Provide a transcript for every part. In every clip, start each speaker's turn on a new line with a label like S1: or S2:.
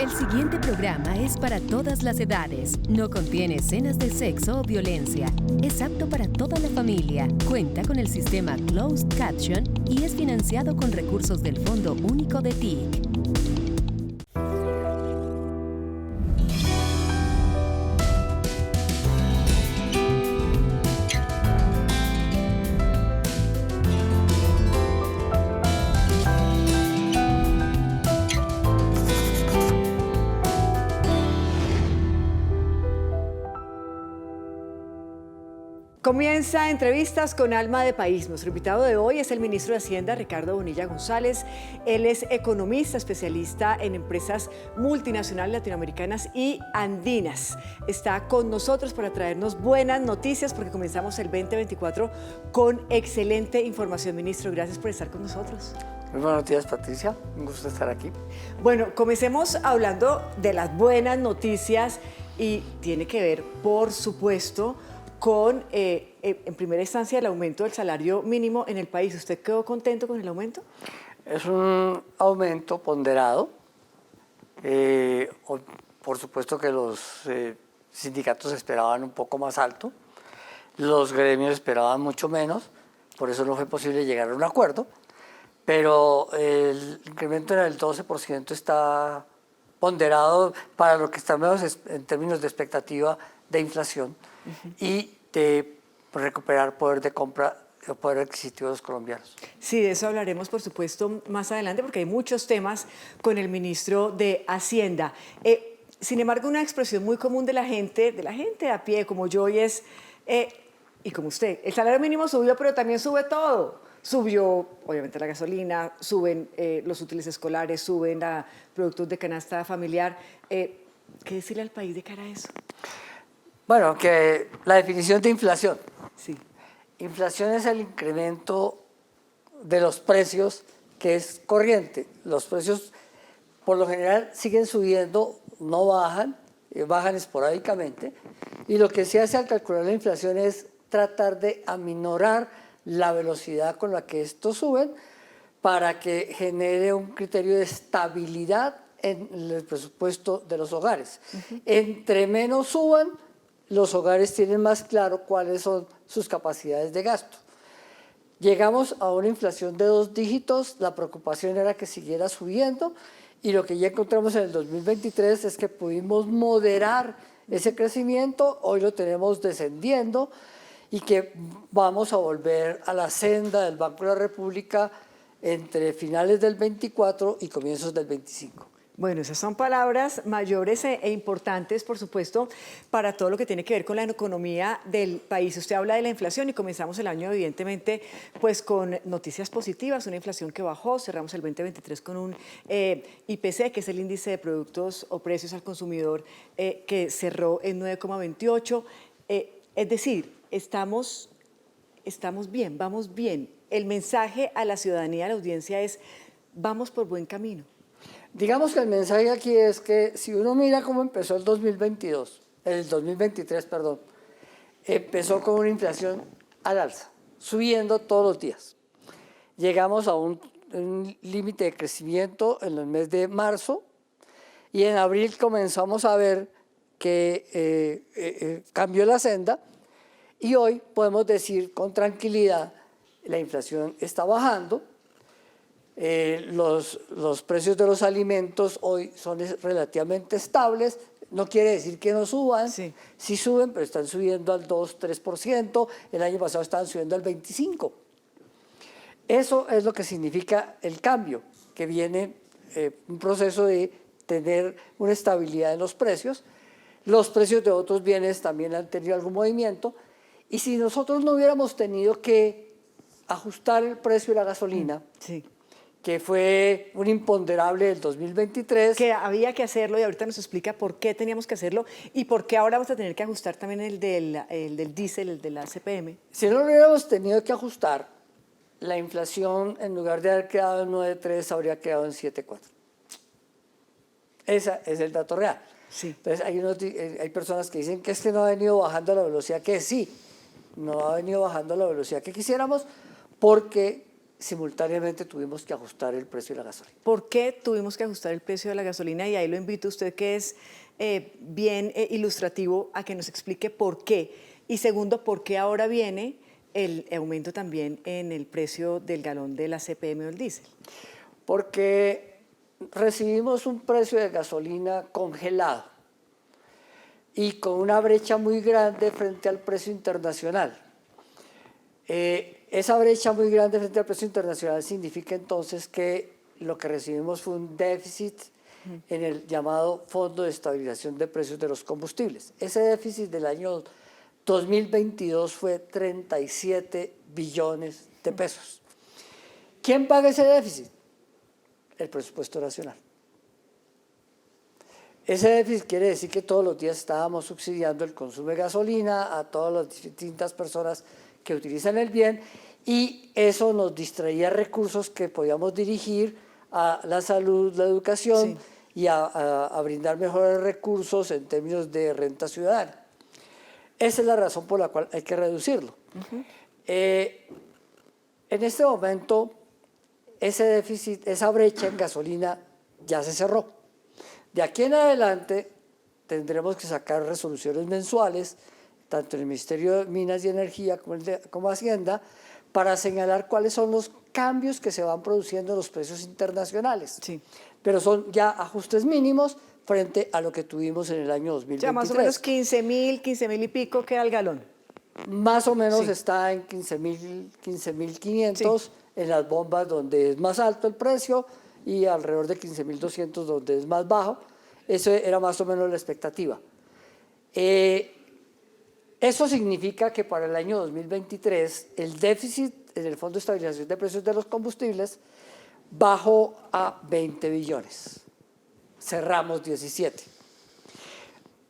S1: El siguiente programa es para todas las edades. No contiene escenas de sexo o violencia. Es apto para toda la familia. Cuenta con el sistema Closed Caption y es financiado con recursos del Fondo Único de TIC.
S2: Comienza Entrevistas con Alma de País. Nuestro invitado de hoy es el ministro de Hacienda, Ricardo Bonilla González. Él es economista, especialista en empresas multinacionales latinoamericanas y andinas. Está con nosotros para traernos buenas noticias porque comenzamos el 2024 con excelente información. Ministro, gracias por estar con nosotros.
S3: Muy buenos días, Patricia. Un gusto estar aquí.
S2: Bueno, comencemos hablando de las buenas noticias y tiene que ver, por supuesto, con, en primera instancia, el aumento del salario mínimo en el país. ¿Usted quedó contento con el aumento?
S3: Es un aumento ponderado. Por supuesto que los sindicatos esperaban un poco más alto, los gremios esperaban mucho menos, por eso no fue posible llegar a un acuerdo, pero el incremento en el 12% está ponderado para lo que estamos en términos de expectativa de inflación y de recuperar poder de compra o poder adquisitivo de los colombianos. Sí,
S2: de eso hablaremos, por supuesto, más adelante, porque hay muchos temas con el ministro de Hacienda. Sin embargo, una expresión muy común de la gente a pie, como yo, y es, y como usted, el salario mínimo subió, pero también sube todo. Subió, obviamente, la gasolina, suben los útiles escolares, suben productos de canasta familiar. ¿Qué decirle al país de cara a eso?
S3: Bueno, que la definición de inflación.
S2: Sí.
S3: Inflación es el incremento de los precios que es corriente. Los precios, por lo general, siguen subiendo, no bajan, bajan esporádicamente. Y lo que se hace al calcular la inflación es tratar de aminorar la velocidad con la que estos suben para que genere un criterio de estabilidad en el presupuesto de los hogares. Entre menos suban, los hogares tienen más claro cuáles son sus capacidades de gasto. Llegamos a una inflación de 2 dígitos, la preocupación era que siguiera subiendo y lo que ya encontramos en el 2023 es que pudimos moderar ese crecimiento, hoy lo tenemos descendiendo y que vamos a volver a la senda del Banco de la República entre finales del 24 y comienzos del 25.
S2: Bueno, esas son palabras mayores e importantes, por supuesto, para todo lo que tiene que ver con la economía del país. Usted habla de la inflación y comenzamos el año, evidentemente, pues con noticias positivas, una inflación que bajó, cerramos el 2023 con un IPC, que es el índice de productos o precios al consumidor, que cerró en 9,28. Es decir, estamos bien, vamos bien. El mensaje a la ciudadanía, a la audiencia es, vamos por buen camino.
S3: Digamos que el mensaje aquí es que si uno mira cómo empezó el 2023, empezó con una inflación al alza, subiendo todos los días. Llegamos a un límite de crecimiento en el mes de marzo y en abril comenzamos a ver que cambió la senda y hoy podemos decir con tranquilidad la inflación está bajando. Los precios de los alimentos hoy son relativamente estables, no quiere decir que no suban, sí suben, pero están subiendo al 2-3%, el año pasado estaban subiendo al 25%. Eso es lo que significa el cambio, que viene un proceso de tener una estabilidad en los precios de otros bienes también han tenido algún movimiento, y si nosotros no hubiéramos tenido que ajustar el precio de la gasolina, que fue un imponderable del 2023.
S2: Que había que hacerlo y ahorita nos explica por qué teníamos que hacerlo y por qué ahora vamos a tener que ajustar también el del diésel, el de la CPM.
S3: Si no lo hubiéramos tenido que ajustar, la inflación en lugar de haber quedado en 9,3 habría quedado en 7,4. Ese es el dato real.
S2: Sí.
S3: Entonces hay personas que dicen que es que no ha venido bajando la velocidad que sí, no ha venido bajando la velocidad que quisiéramos porque simultáneamente tuvimos que ajustar el precio de la gasolina.
S2: ¿Por qué tuvimos que ajustar el precio de la gasolina? Y ahí lo invito a usted, que es bien ilustrativo, a que nos explique por qué. Y segundo, ¿por qué ahora viene el aumento también en el precio del galón de la CPM o del diésel?
S3: Porque recibimos un precio de gasolina congelado y con una brecha muy grande frente al precio internacional. Esa brecha muy grande frente al precio internacional significa entonces que lo que recibimos fue un déficit en el llamado Fondo de Estabilización de Precios de los Combustibles. Ese déficit del año 2022 fue 37 billones de pesos. ¿Quién paga ese déficit? El presupuesto nacional. Ese déficit quiere decir que todos los días estábamos subsidiando el consumo de gasolina a todas las distintas personas que utilizan el bien, y eso nos distraía recursos que podíamos dirigir a la salud, la educación, sí, y a brindar mejores recursos en términos de renta ciudadana. Esa es la razón por la cual hay que reducirlo. En este momento, ese déficit, esa brecha en gasolina ya se cerró. De aquí en adelante tendremos que sacar resoluciones mensuales, tanto en el Ministerio de Minas y Energía como Hacienda, para señalar cuáles son los cambios que se van produciendo en los precios internacionales. Sí. Pero son ya ajustes mínimos frente a lo que tuvimos en el año 2023.
S2: Ya más o menos 15.000 y pico queda el galón.
S3: Más o menos sí, está en 15.500 sí, en las bombas donde es más alto el precio y alrededor de 15.200 donde es más bajo. Eso era más o menos la expectativa. Eso significa que para el año 2023 el déficit en el Fondo de Estabilización de Precios de los Combustibles bajó a 20 billones. Cerramos 17.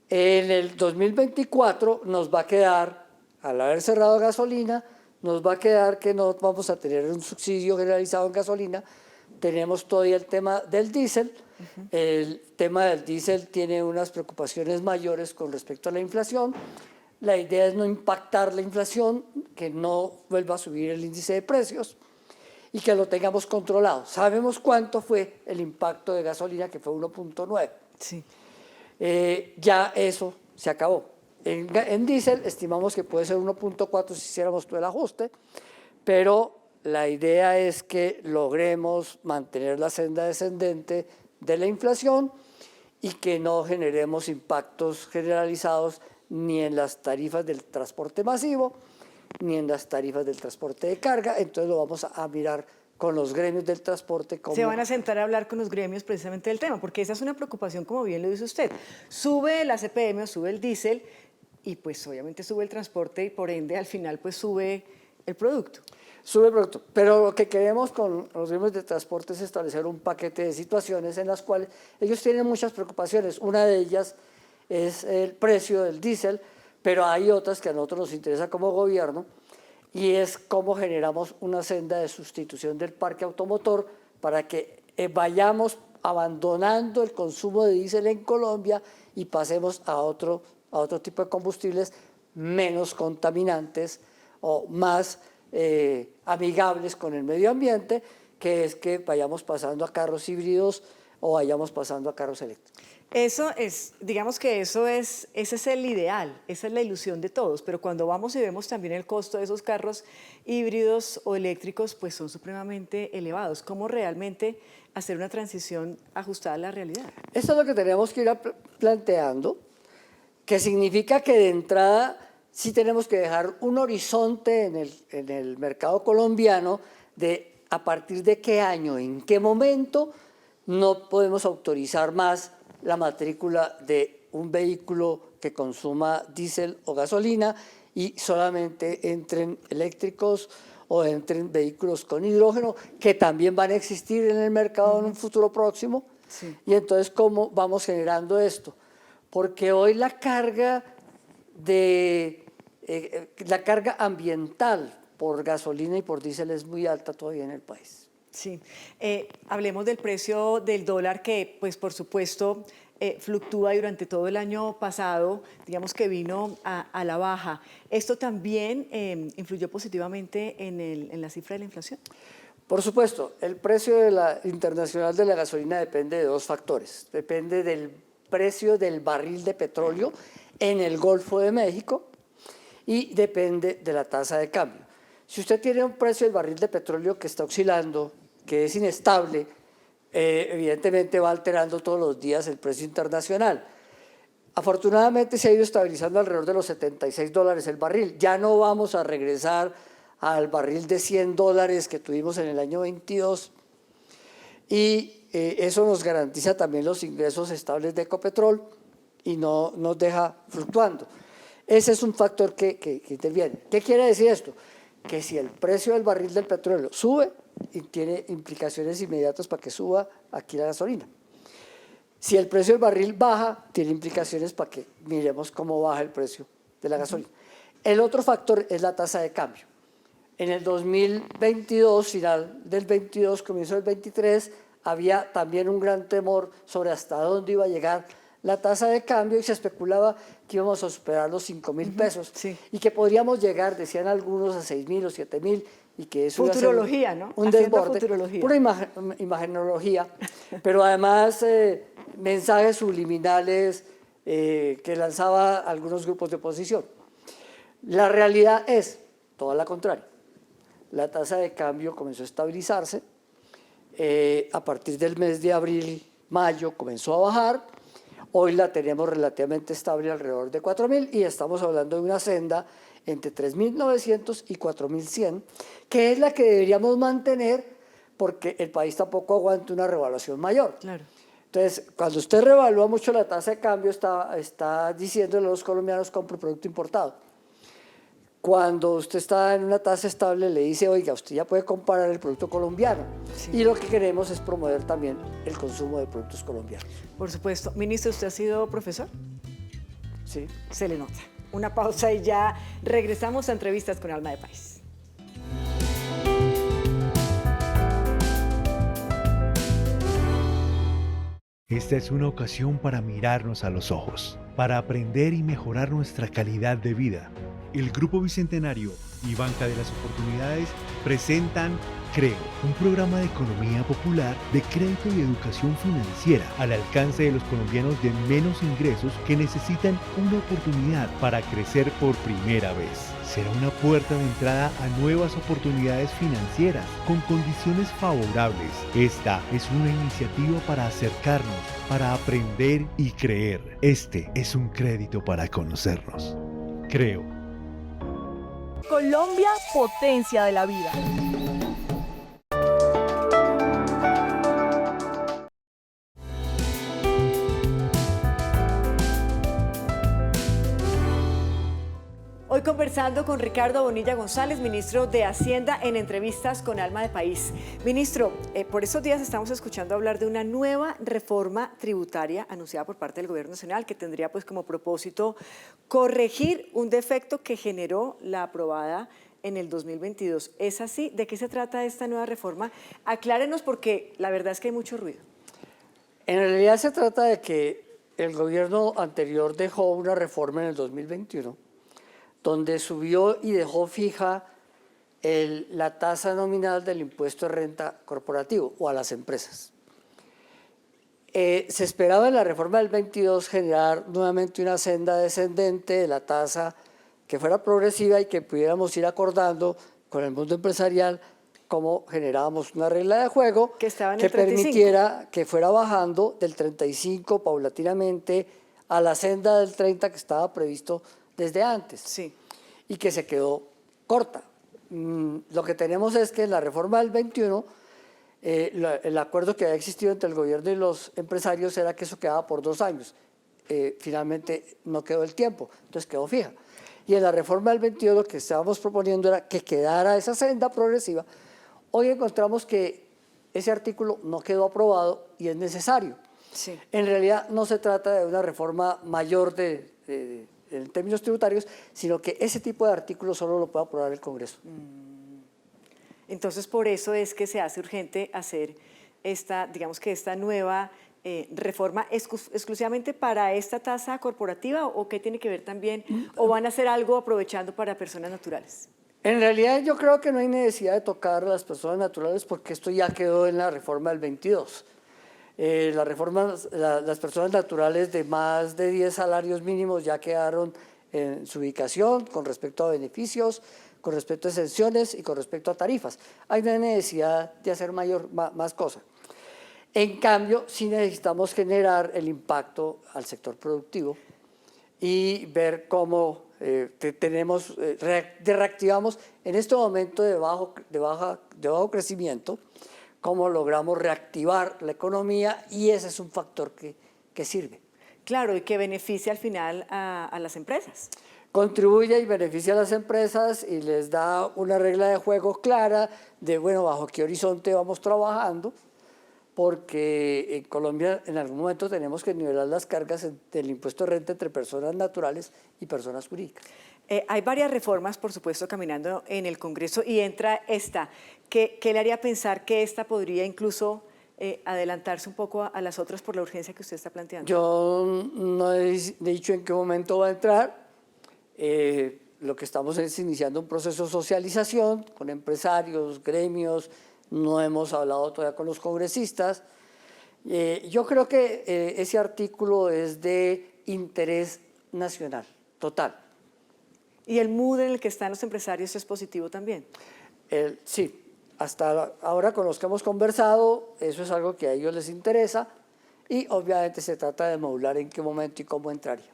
S3: En el 2024 nos va a quedar, al haber cerrado gasolina, nos va a quedar que no vamos a tener un subsidio generalizado en gasolina. Tenemos todavía el tema del diésel. El tema del diésel tiene unas preocupaciones mayores con respecto a la inflación. La idea es no impactar la inflación, que no vuelva a subir el índice de precios y que lo tengamos controlado. Sabemos cuánto fue el impacto de gasolina, que fue 1.9. Sí. Ya eso se acabó. En diésel estimamos que puede ser 1.4 si hiciéramos todo el ajuste, pero la idea es que logremos mantener la senda descendente de la inflación y que no generemos impactos generalizados ni en las tarifas del transporte masivo, ni en las tarifas del transporte de carga. Entonces lo vamos a mirar con los gremios del transporte.
S2: Se van a sentar a hablar con los gremios precisamente del tema, porque esa es una preocupación, como bien lo dice usted. Sube la CPM o sube el diésel y pues obviamente sube el transporte y por ende al final pues sube el producto.
S3: Sube el producto, pero lo que queremos con los gremios de transporte es establecer un paquete de situaciones en las cuales ellos tienen muchas preocupaciones. Una de ellas es el precio del diésel, pero hay otras que a nosotros nos interesa como gobierno, y es cómo generamos una senda de sustitución del parque automotor para que vayamos abandonando el consumo de diésel en Colombia y pasemos a otro tipo de combustibles menos contaminantes o más amigables con el medio ambiente, que es que vayamos pasando a carros híbridos o vayamos pasando a carros eléctricos.
S2: Eso es, digamos que ese es el ideal, esa es la ilusión de todos, pero cuando vamos y vemos también el costo de esos carros híbridos o eléctricos, pues son supremamente elevados. ¿Cómo realmente hacer una transición ajustada a la realidad?
S3: Eso es lo que tenemos que ir planteando, que significa que de entrada sí tenemos que dejar un horizonte en el mercado colombiano de a partir de qué año, en qué momento no podemos autorizar más la matrícula de un vehículo que consuma diésel o gasolina y solamente entren eléctricos o entren vehículos con hidrógeno, que también van a existir en el mercado en un futuro próximo. Sí. Y entonces, ¿cómo vamos generando esto? Porque hoy la carga ambiental por gasolina y por diésel es muy alta todavía en el país.
S2: Sí, hablemos del precio del dólar que, pues por supuesto, fluctúa durante todo el año pasado, digamos que vino a la baja. ¿Esto también influyó positivamente en la cifra de la inflación?
S3: Por supuesto, el precio internacional de la gasolina depende de dos factores. Depende del precio del barril de petróleo en el Golfo de México y depende de la tasa de cambio. Si usted tiene un precio del barril de petróleo que está oscilando, que es inestable, evidentemente va alterando todos los días el precio internacional. Afortunadamente se ha ido estabilizando alrededor de los $76 el barril. Ya no vamos a regresar al barril de $100 que tuvimos en el año 22 y eso nos garantiza también los ingresos estables de Ecopetrol y no nos deja fluctuando. Ese es un factor que interviene. ¿Qué quiere decir esto? Que si el precio del barril del petróleo sube, y tiene implicaciones inmediatas para que suba aquí la gasolina. Si el precio del barril baja, tiene implicaciones para que miremos cómo baja el precio de la gasolina. El otro factor es la tasa de cambio. En el 2022, final del 22, comienzo del 23, había también un gran temor sobre hasta dónde iba a llegar la tasa de cambio y se especulaba que íbamos a superar los 5.000 pesos y que podríamos llegar, decían algunos, a 6.000 o 7.000 y que eso
S2: futurología, ¿no?
S3: Un desborde, pura imagenología, pero además mensajes subliminales que lanzaba algunos grupos de oposición. La realidad es toda la contraria. La tasa de cambio comenzó a estabilizarse, a partir del mes de abril, mayo comenzó a bajar, hoy la tenemos relativamente estable alrededor de 4.000 y estamos hablando de una senda entre 3.900 y 4.100, que es la que deberíamos mantener porque el país tampoco aguanta una revaluación mayor.
S2: Claro.
S3: Entonces, cuando usted revalúa mucho la tasa de cambio, está diciéndole a los colombianos compre producto importado. Cuando usted está en una tasa estable, le dice, oiga, usted ya puede comparar el producto colombiano. Sí. Y lo que queremos es promover también el consumo de productos colombianos.
S2: Por supuesto. Ministro, ¿usted ha sido profesor?
S3: Sí.
S2: Se le nota. Una pausa y ya regresamos a Entrevistas con Alma de País.
S4: Esta es una ocasión para mirarnos a los ojos, para aprender y mejorar nuestra calidad de vida. El Grupo Bicentenario y Banca de las Oportunidades presentan Creo, un programa de economía popular, de crédito y educación financiera al alcance de los colombianos de menos ingresos que necesitan una oportunidad para crecer por primera vez. Será una puerta de entrada a nuevas oportunidades financieras con condiciones favorables. Esta es una iniciativa para acercarnos, para aprender y creer. Este es un crédito para conocernos. Creo.
S5: Colombia, potencia de la vida.
S2: Hoy conversando con Ricardo Bonilla González, ministro de Hacienda, en Entrevistas con Alma de País. Ministro, por estos días estamos escuchando hablar de una nueva reforma tributaria anunciada por parte del Gobierno Nacional que tendría pues como propósito corregir un defecto que generó la aprobada en el 2022. ¿Es así? ¿De qué se trata esta nueva reforma? Aclárenos porque la verdad es que hay mucho ruido.
S3: En realidad se trata de que el gobierno anterior dejó una reforma en el 2021 donde subió y dejó fija la tasa nominal del impuesto de renta corporativo o a las empresas. Se esperaba en la reforma del 22 generar nuevamente una senda descendente de la tasa que fuera progresiva y que pudiéramos ir acordando con el mundo empresarial cómo generábamos una regla de juego que permitiera que fuera bajando del 35 paulatinamente a la senda del 30 que estaba previsto desde antes,
S2: sí,
S3: y que se quedó corta. Lo que tenemos es que en la reforma del 21, el acuerdo que había existido entre el gobierno y los empresarios era que eso quedaba por 2 años. Finalmente no quedó el tiempo, entonces quedó fija. Y en la reforma del 22 lo que estábamos proponiendo era que quedara esa senda progresiva. Hoy encontramos que ese artículo no quedó aprobado y es necesario.
S2: Sí.
S3: En realidad no se trata de una reforma mayor en términos tributarios, sino que ese tipo de artículos solo lo puede aprobar el Congreso.
S2: Entonces, por eso es que se hace urgente hacer esta nueva reforma exclusivamente para esta tasa corporativa, o qué tiene que ver también, o van a hacer algo aprovechando para personas naturales.
S3: En realidad yo creo que no hay necesidad de tocar a las personas naturales porque esto ya quedó en la reforma del 22. Las personas naturales de más de 10 salarios mínimos ya quedaron en su ubicación con respecto a beneficios, con respecto a exenciones y con respecto a tarifas. Hay una necesidad de hacer más cosas. En cambio, sí necesitamos generar el impacto al sector productivo y ver cómo reactivamos en este momento de bajo crecimiento, cómo logramos reactivar la economía y ese es un factor que sirve.
S2: Claro, y que beneficia al final a las empresas.
S3: Contribuye y beneficia a las empresas y les da una regla de juego clara de, bueno, bajo qué horizonte vamos trabajando, porque en Colombia en algún momento tenemos que nivelar las cargas del impuesto de renta entre personas naturales y personas jurídicas.
S2: Hay varias reformas, por supuesto, caminando en el Congreso y entra esta. ¿Qué le haría pensar que esta podría incluso adelantarse un poco a las otras por la urgencia que usted está planteando?
S3: Yo no he dicho en qué momento va a entrar. Lo que estamos es iniciando un proceso de socialización con empresarios, gremios, no hemos hablado todavía con los congresistas. Yo creo que ese artículo es de interés nacional, total.
S2: ¿Y el mood en el que están los empresarios es positivo también?
S3: Sí, hasta ahora con los que hemos conversado, eso es algo que a ellos les interesa y obviamente se trata de modular en qué momento y cómo entraría.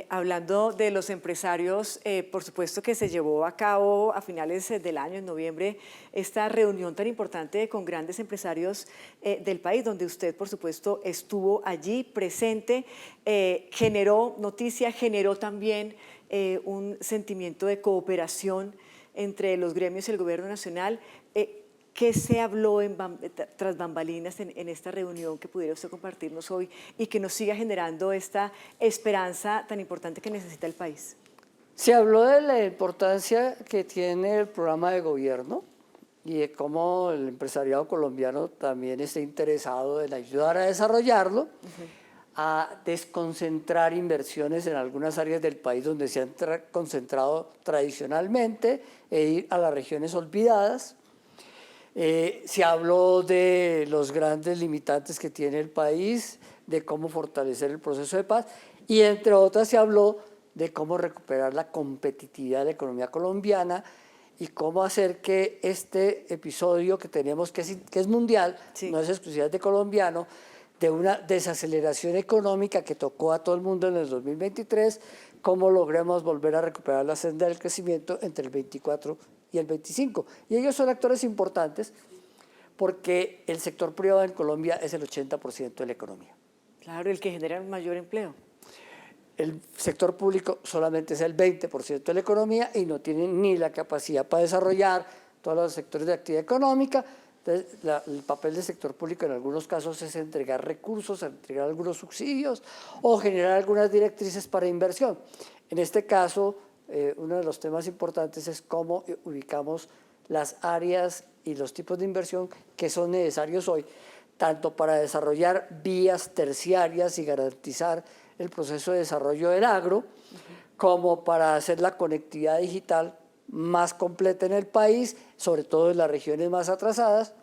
S2: Hablando de los empresarios, por supuesto que se llevó a cabo a finales del año, en noviembre, esta reunión tan importante con grandes empresarios del país, donde usted, por supuesto, estuvo allí presente, generó noticia, generó también un sentimiento de cooperación entre los gremios y el gobierno nacional. ¿Qué se habló tras bambalinas en esta reunión que pudiera usted compartirnos hoy y que nos siga generando esta esperanza tan importante que necesita el país?
S3: Se habló de la importancia que tiene el programa de gobierno y de cómo el empresariado colombiano también está interesado en ayudar a desarrollarlo, a desconcentrar inversiones en algunas áreas del país donde se han concentrado tradicionalmente e ir a las regiones olvidadas. Se habló de los grandes limitantes que tiene el país, de cómo fortalecer el proceso de paz y entre otras se habló de cómo recuperar la competitividad de la economía colombiana y cómo hacer que este episodio que tenemos, que es mundial, sí, no es exclusividad de colombiano, de una desaceleración económica que tocó a todo el mundo en el 2023, cómo logremos volver a recuperar la senda del crecimiento entre el 24 y el 25. Y ellos son actores importantes porque el sector privado en Colombia es el 80% de la economía.
S2: Claro, el que genera mayor empleo.
S3: El sector público solamente es el 20% de la economía y no tiene ni la capacidad para desarrollar todos los sectores de actividad económica. Entonces, el papel del sector público en algunos casos es entregar recursos, entregar algunos subsidios o generar algunas directrices para inversión. En este caso, uno de los temas importantes es cómo ubicamos las áreas y los tipos de inversión que son necesarios hoy, tanto para desarrollar vías terciarias y garantizar el proceso de desarrollo del agro, como para hacer la conectividad digital más completa en el país, sobre todo en las regiones más atrasadas,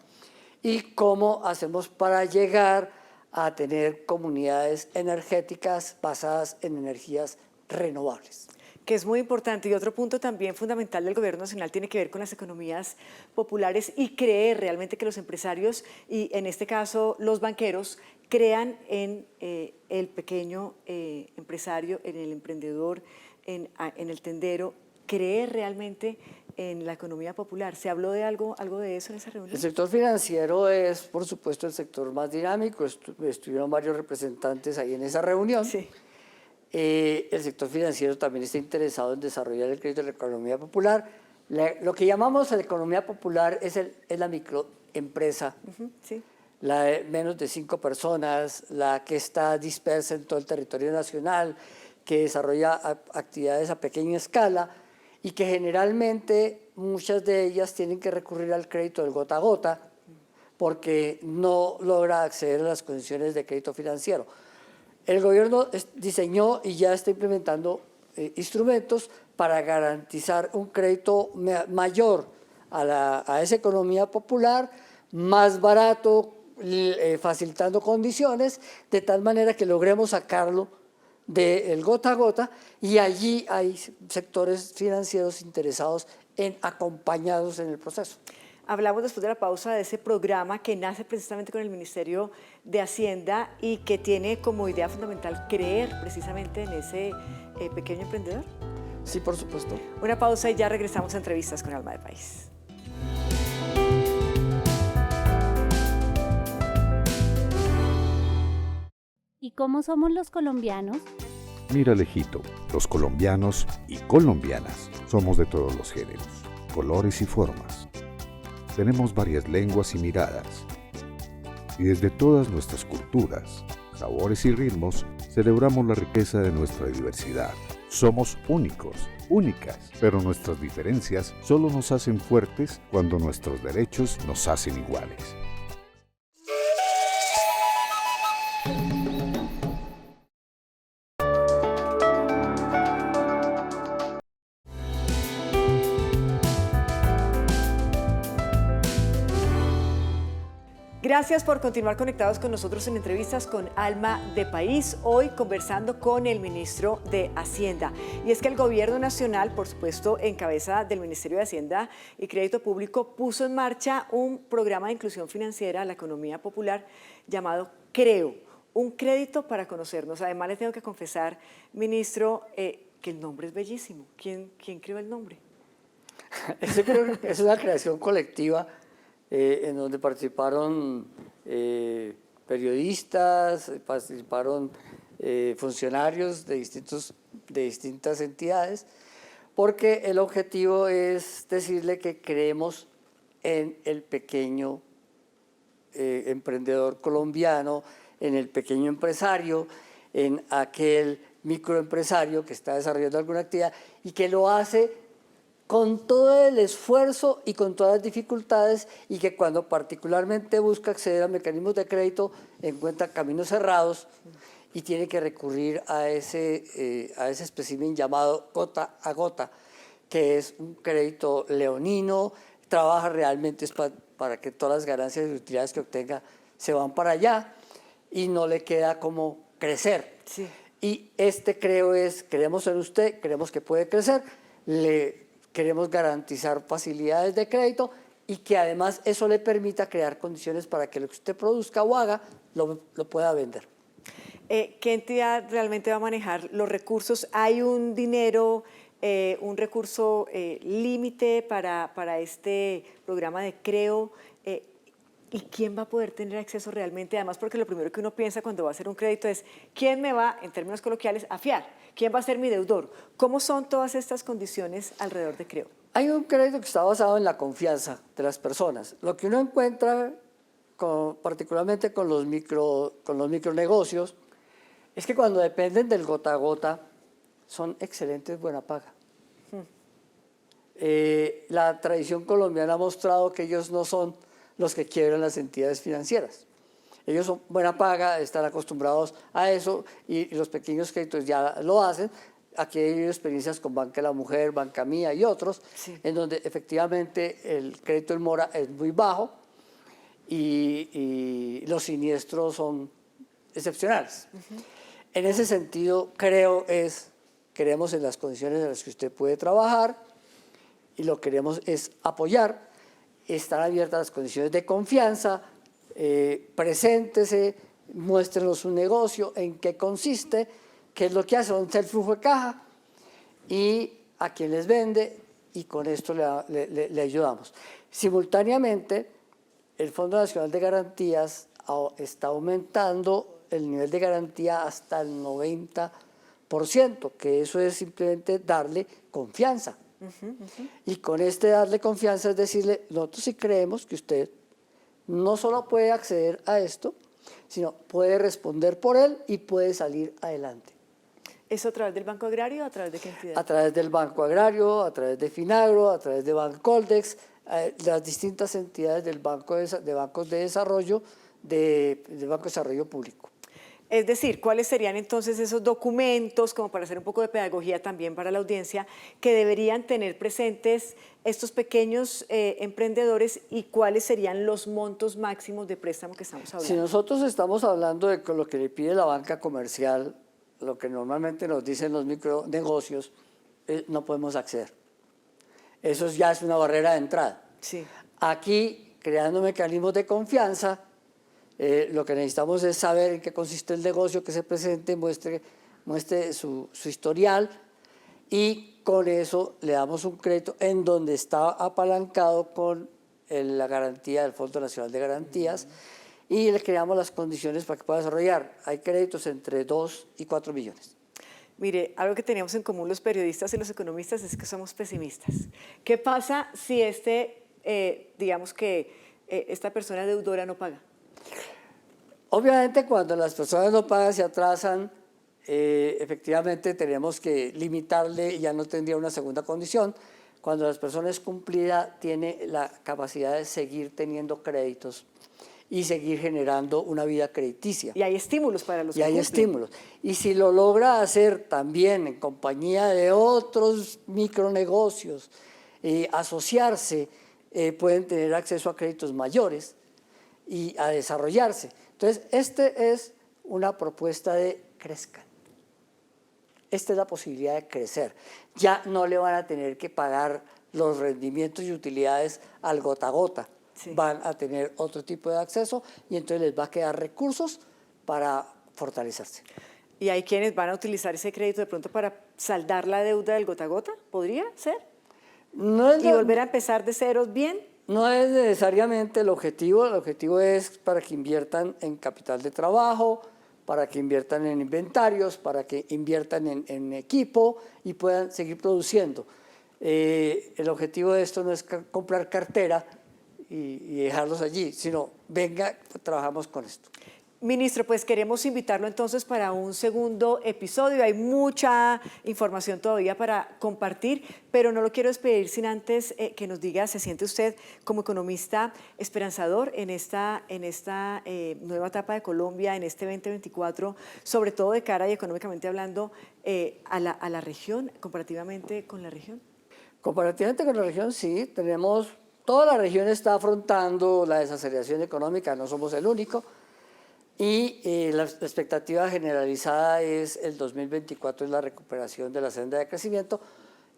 S3: y cómo hacemos para llegar a tener comunidades energéticas basadas en energías renovables.
S2: Que es muy importante. Y otro punto también fundamental del gobierno nacional tiene que ver con las economías populares y creer realmente que los empresarios, y en este caso los banqueros, crean en el pequeño empresario, en el emprendedor, en el tendero, creer realmente en la economía popular. ¿Se habló de algo de eso en esa reunión?
S3: El sector financiero es, por supuesto, el sector más dinámico. Estuvieron varios representantes ahí en esa reunión. Sí. El sector financiero también está interesado en desarrollar el crédito de la economía popular. Lo que llamamos la economía popular es la microempresa, sí, la de menos de 5 personas, la que está dispersa en todo el territorio nacional, que desarrolla actividades a pequeña escala y que generalmente muchas de ellas tienen que recurrir al crédito del gota a gota porque no logra acceder a las condiciones de crédito financiero. El gobierno diseñó y ya está implementando instrumentos para garantizar un crédito mayor a esa economía popular, más barato, facilitando condiciones, de tal manera que logremos sacarlo del gota a gota, y allí hay sectores financieros interesados en acompañados en el proceso.
S2: Hablamos después de la pausa de ese programa que nace precisamente con el Ministerio de Hacienda y que tiene como idea fundamental creer precisamente en ese pequeño emprendedor.
S3: Sí, por supuesto.
S2: Una pausa y ya regresamos a Entrevistas con Alma de País.
S6: ¿Y cómo somos los colombianos?
S7: Mira, lejito, los colombianos y colombianas somos de todos los géneros, colores y formas. Tenemos varias lenguas y miradas. Y desde todas nuestras culturas, sabores y ritmos, celebramos la riqueza de nuestra diversidad. Somos únicos, únicas, pero nuestras diferencias solo nos hacen fuertes cuando nuestros derechos nos hacen iguales.
S2: Gracias por continuar conectados con nosotros en Entrevistas con Alma de País, hoy conversando con el ministro de Hacienda. Y es que el Gobierno Nacional, por supuesto, en cabeza del Ministerio de Hacienda y Crédito Público, puso en marcha un programa de inclusión financiera a la economía popular llamado CREO, un crédito para conocernos. Además, le tengo que confesar, ministro, que el nombre es bellísimo. ¿Quién creó el nombre?
S3: Eso creo que es una creación colectiva en donde participaron periodistas, participaron funcionarios de distintas entidades, porque el objetivo es decirle que creemos en el pequeño emprendedor colombiano, en el pequeño empresario, en aquel microempresario que está desarrollando alguna actividad y que lo hace con todo el esfuerzo y con todas las dificultades, y que cuando particularmente busca acceder a mecanismos de crédito encuentra caminos cerrados y tiene que recurrir a ese espécimen llamado gota a gota, que es un crédito leonino, trabaja realmente para que todas las ganancias y utilidades que obtenga se van para allá y no le queda como crecer.
S2: Sí.
S3: Y creemos en usted, creemos que puede crecer, queremos garantizar facilidades de crédito y que además eso le permita crear condiciones para que lo que usted produzca o haga lo pueda vender.
S2: ¿Qué entidad realmente va a manejar los recursos? ¿Hay un dinero, un recurso límite para este programa de CREO? ¿Y quién va a poder tener acceso realmente? Además, porque lo primero que uno piensa cuando va a hacer un crédito es ¿quién me va, en términos coloquiales, a fiar? ¿Quién va a ser mi deudor? ¿Cómo son todas estas condiciones alrededor de CREO?
S3: Hay un crédito que está basado en la confianza de las personas. Lo que uno encuentra, particularmente con los micronegocios, es que cuando dependen del gota a gota, son excelentes buena paga. La tradición colombiana ha mostrado que ellos no son los que quiebran las entidades financieras. Ellos son buena paga, están acostumbrados a eso y los pequeños créditos ya lo hacen. Aquí hay experiencias con Banca de la Mujer, Banca Mía y otros, sí, en donde efectivamente el crédito en mora es muy bajo y los siniestros son excepcionales. En ese sentido, creemos en las condiciones en las que usted puede trabajar y lo que queremos es apoyar. Están abiertas las condiciones de confianza, preséntese, muéstrenos su negocio, en qué consiste, qué es lo que hace, dónde está el flujo de caja y a quién les vende, y con esto le ayudamos. Simultáneamente, el Fondo Nacional de Garantías está aumentando el nivel de garantía hasta el 90%, que eso es simplemente darle confianza. Y con darle confianza es decirle, nosotros sí creemos que usted no solo puede acceder a esto, sino puede responder por él y puede salir adelante.
S2: ¿Eso a través del Banco Agrario o a través de qué entidad?
S3: A través del Banco Agrario, a través de Finagro, a través de Bancoldex, las distintas entidades del Bancos de Desarrollo, del Banco de Desarrollo Público.
S2: Es decir, ¿cuáles serían entonces esos documentos, como para hacer un poco de pedagogía también para la audiencia, que deberían tener presentes estos pequeños emprendedores y cuáles serían los montos máximos de préstamo que estamos hablando?
S3: Si nosotros estamos hablando de lo que le pide la banca comercial, lo que normalmente nos dicen los micronegocios, no podemos acceder. Eso ya es una barrera de entrada.
S2: Sí.
S3: Aquí, creando mecanismos de confianza, lo que necesitamos es saber en qué consiste el negocio, que se presente, muestre su historial, y con eso le damos un crédito en donde está apalancado con la garantía del Fondo Nacional de Garantías, y le creamos las condiciones para que pueda desarrollar. Hay créditos entre 2 y 4 millones.
S2: Mire, algo que tenemos en común los periodistas y los economistas es que somos pesimistas. ¿Qué pasa si digamos que esta persona deudora no paga?
S3: Obviamente, cuando las personas no pagan, se atrasan, efectivamente tenemos que limitarle y ya no tendría una segunda condición. Cuando las personas cumplidas, tiene la capacidad de seguir teniendo créditos y seguir generando una vida crediticia.
S2: Y hay estímulos para los que
S3: Y hay
S2: cumplen.
S3: estímulos. Y si lo logra hacer también en compañía de otros micronegocios, asociarse, pueden tener acceso a créditos mayores y a desarrollarse. Entonces, es una propuesta de crezcan. Esta es la posibilidad de crecer. Ya no le van a tener que pagar los rendimientos y utilidades al gota a gota. Sí. Van a tener otro tipo de acceso y entonces les va a quedar recursos para fortalecerse.
S2: ¿Y hay quienes van a utilizar ese crédito de pronto para saldar la deuda del gota a gota? ¿Podría ser?
S3: No es
S2: ¿Y volver a empezar de ceros bien?
S3: No es necesariamente el objetivo es para que inviertan en capital de trabajo, para que inviertan en inventarios, para que inviertan en equipo y puedan seguir produciendo. El objetivo de esto no es comprar cartera y dejarlos allí, sino venga, trabajamos con esto.
S2: Ministro, pues queremos invitarlo entonces para un segundo episodio. Hay mucha información todavía para compartir, pero no lo quiero despedir sin antes que nos diga, ¿se siente usted como economista esperanzador en esta nueva etapa de Colombia, en este 2024, sobre todo de cara y económicamente hablando, a la región, comparativamente con la región?
S3: Comparativamente con la región, sí, toda la región está afrontando la desaceleración económica, no somos el único. Y la expectativa generalizada es el 2024 es la recuperación de la senda de crecimiento.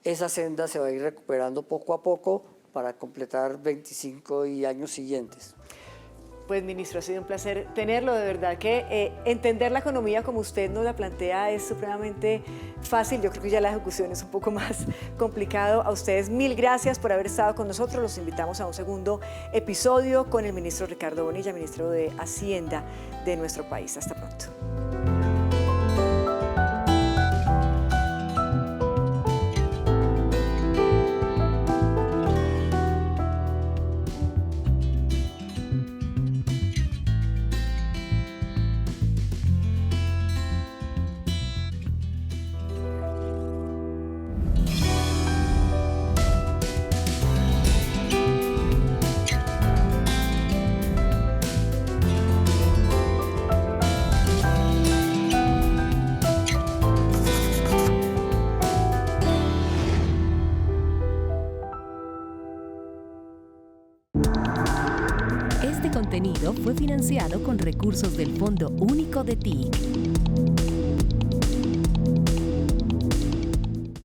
S3: Esa senda se va a ir recuperando poco a poco para completar 25 y años siguientes.
S2: Pues, ministro, ha sido un placer tenerlo. De verdad que entender la economía como usted nos la plantea es supremamente fácil. Yo creo que ya la ejecución es un poco más complicado. A ustedes 1000 gracias por haber estado con nosotros. Los invitamos a un segundo episodio con el ministro Ricardo Bonilla, ministro de Hacienda de nuestro país. Hasta pronto.
S1: Este contenido fue financiado con recursos del Fondo Único de TIC.